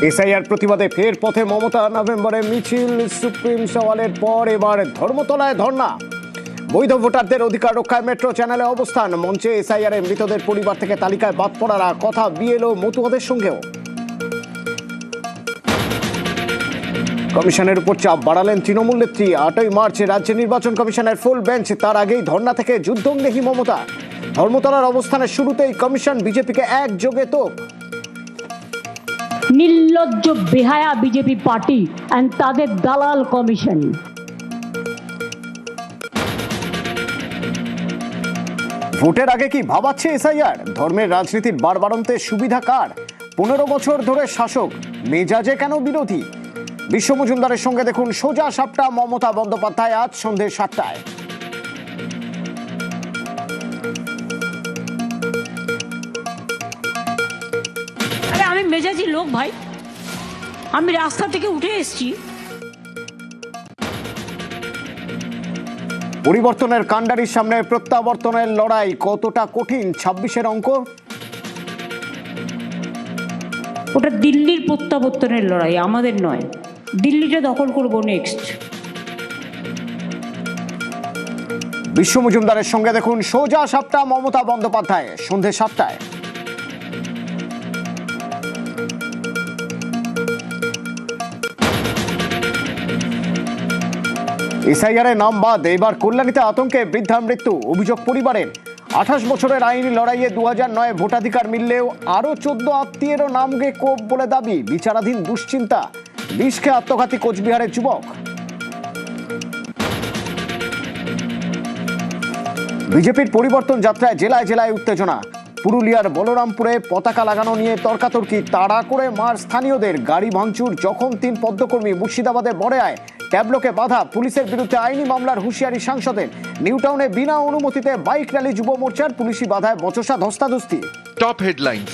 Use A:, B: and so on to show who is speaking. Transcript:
A: SIR প্রতিবাদে ফের পথে মমতা। নভেম্বরে মিছিল, সুপ্রিম সওয়ালের পর এবার ধর্মতলায় ধর্ণা। বৈধ ভোটারদের অধিকার রক্ষায় মেট্রো চ্যানেলে অবস্থান। মঞ্চে এসআইআর এর মৃতদের পরিবার থেকে তালিকায় বাদ পড়ার কথা বিএলও মতুয়াদের সঙ্গেও। কমিশনের উপর চাপ বাড়ালেন তৃণমূল নেত্রী। 8ই মার্চ রাজ্য নির্বাচন কমিশনের ফুল বেঞ্চ, তার আগেই ধর্ণা থেকে যুদ্ধংদেহী মমতা। ধর্মতলার অবস্থানের শুরুতেই কমিশন বিজেপিকে একযোগে তোপ।
B: নির্লজ্জ বেহায়া বিজেপি পার্টি এন্ড তাদের দালাল কমিশন।
A: ভোটের আগে কি ভাবাচ্ছে এসআইআর? ধর্মের রাজনীতির বাড়বাড়ন্তে সুবিধা কার? 15 বছর ধরে শাসক, মেজাজে কেন বিরোধী? বিশ্ব মজুমদারের সঙ্গে দেখুন সোজা সাপটা মমতা বন্দ্যোপাধ্যায় আজ সন্ধ্যে 7টায়।
B: আমি মেজাজি লোক ভাই, আমি রাস্তা থেকে উঠে এসেছি।
A: পরিবর্তনের কাণ্ডারির সামনে প্রত্যাবর্তনের লড়াই কতটা কঠিন? 26-এর অঙ্ক।
B: ওটা দিল্লির প্রত্যাবর্তনের লড়াই, আমাদের নয়। দিল্লিটা দখল করবো নেক্সট।
A: বিশ্ব মজুমদারের সঙ্গে দেখুন সোজা সাপটা মমতা বন্দ্যোপাধ্যায় সন্ধ্যে 7টায়। এসআইআর নাম বাদ, এবার কল্যাণীতে আতঙ্কে বৃদ্ধা মৃত্যু। অভিযোগ পরিবারের। 28 বছরের আইনি লড়াইয়ে 2009 ভোটাধিকার মিললেও আরো 14 আত্মীয়েরও নামকে কোপ বলে দাবি। বিচারাধীন দুশ্চিন্তা। বিষকে আত্মঘাতী কোচবিহারের যুবক। বিজেপির পরিবর্তন যাত্রায় জেলায় জেলায় উত্তেজনা। পুরুলিয়ার বলরামপুরে পতাকা লাগানো নিয়ে তর্কাতর্কি, তাড়া করে মার স্থানীয়দের। গাড়ি ভাঙচুর, জখম 3 পদ্মকর্মী। মুর্শিদাবাদে বড়ায় ট্যাবলোকে বাধা। পুলিশের বিরুদ্ধে আইনি মামলার হুঁশিয়ারি সাংসদের। নিউটাউনে বিনা অনুমতিতে বাইক র্যালি যুব মোর্চার। পুলিশি বাধায় বচসা ধস্তাধস্তি।
C: Top headlines.